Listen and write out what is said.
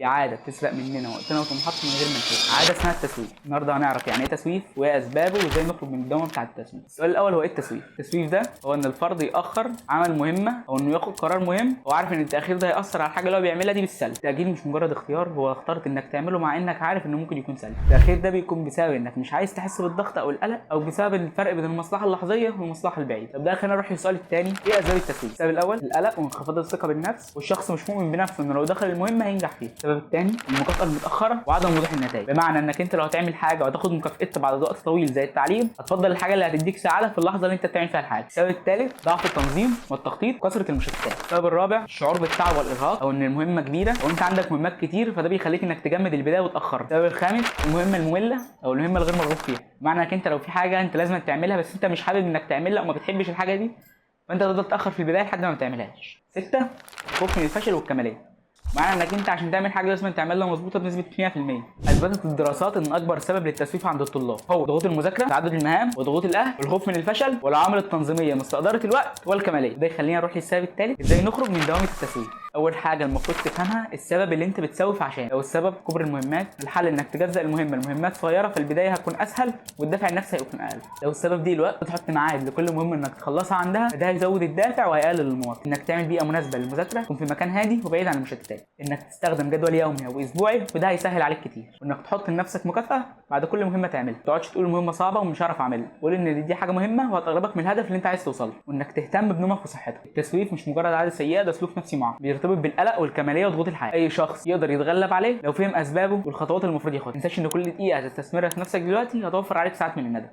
عاده بتسرق مننا وقتنا وطموحاتنا من غير ما نحس. عاده اسمها التسويف. النهارده هنعرف يعني ايه تسويف وايه اسبابه وازاي نخرج من الدوامه بتاعه التسويف. السؤال الاول هو ايه التسويف؟ التسويف ده هو ان الفرد ياخر عمل مهمه او انه ياخد قرار مهم هو عارف ان التاخير ده هياثر على الحاجه اللي هو بيعملها دي بالسلب. التاجيل مش مجرد اختيار، هو اخترت انك تعمله مع انك عارف انه ممكن يكون سلبي. التاخير ده بيكون بسبب انك مش عايز تحس بالضغط او القلق، او بسبب الفرق بين المصلحه اللحظيه والمصلحه البعيده. طب ده خلينا نروح للسؤال الثاني، ايه اسباب التسويف؟ السبب الاول القلق وانخفاض الثقه بالنفس، والشخص مش مؤمن بنفسه انه لو دخل المهمه هينجح فيها. السبب الثاني المكافاه المتاخره وعدم وضوح النتائج، بمعنى انك انت لو هتعمل حاجه وهتاخد مكافاتها بعد وقت طويل زي التعليم هتفضل الحاجه اللي هتديك سعاده في اللحظه اللي انت بتعمل فيها الحاجه. السبب الثالث ضعف التنظيم والتخطيط وكثره المشتتات. السبب الرابع الشعور بالتعب والارهاق، او ان المهمه كبيره وانت عندك مهمات كتير فده بيخليك انك تجمد البدايه وتاخرها. السبب الخامس المهمه الممله او المهمه الغير مرغوب فيها، بمعنى انك انت لو في حاجه انت لازم تعملها بس انت مش حابب انك تعملها او ما بتحبش الحاجه دي فانت تفضل تاخر في البدايه لحد ما تعملهاش. 6 خوف من الفشل والكماليه، معنى انك انت عشان تعمل حاجه لازم تعملها مظبوطه بنسبه 100%. اثبتت الدراسات ان اكبر سبب للتسويف عند الطلاب هو ضغوط المذاكره، تعدد المهام، وضغوط الاهل، والخوف من الفشل، والعوامل التنظيميه مستقدره الوقت والكماليه. ده يخلينا نروح للسبب الثالث، ازاي نخرج من دوامه التسويف. اول حاجه المفروض تفهمها السبب اللي انت بتسوف عشان. لو السبب كبر المهمات، الحل انك تجزأ المهمه لمهمات صغيره في البدايه هتكون اسهل والدافع النفسي هيكون اقل. لو السبب دي الوقت، تحط ميعاد لكل مهمه انك تخلصها عندها، ده هيزود الدافع وهيقلل المواطن. انك تعمل بيئه مناسبه للمذاكره، تكون في مكان هادي وبعيد عن المشتتات. انك تستخدم جدول يومي او اسبوعي وده هيسهل عليك كتير. وانك تحط لنفسك مكافاه بعد كل مهمه تعملها، ما تقعدش تقول المهمه صعبه ومش هعرف اعملها، قول ان دي حاجه مهمه وهتقربك من الهدف اللي انت عايز توصل له. وانك تهتم بنومك وصحتك. التسويف مش مجرد عاده سيئه، ده سلوك نفسي معاق بيرتبط بالقلق والكماليه وضغوط الحياه. اي شخص يقدر يتغلب عليه لو فهم اسبابه والخطوات اللي المفروض ياخدها. ما تنساش ان كل دقيقه هتستثمرها في نفسك دلوقتي هتوفر عليك ساعات من الندم.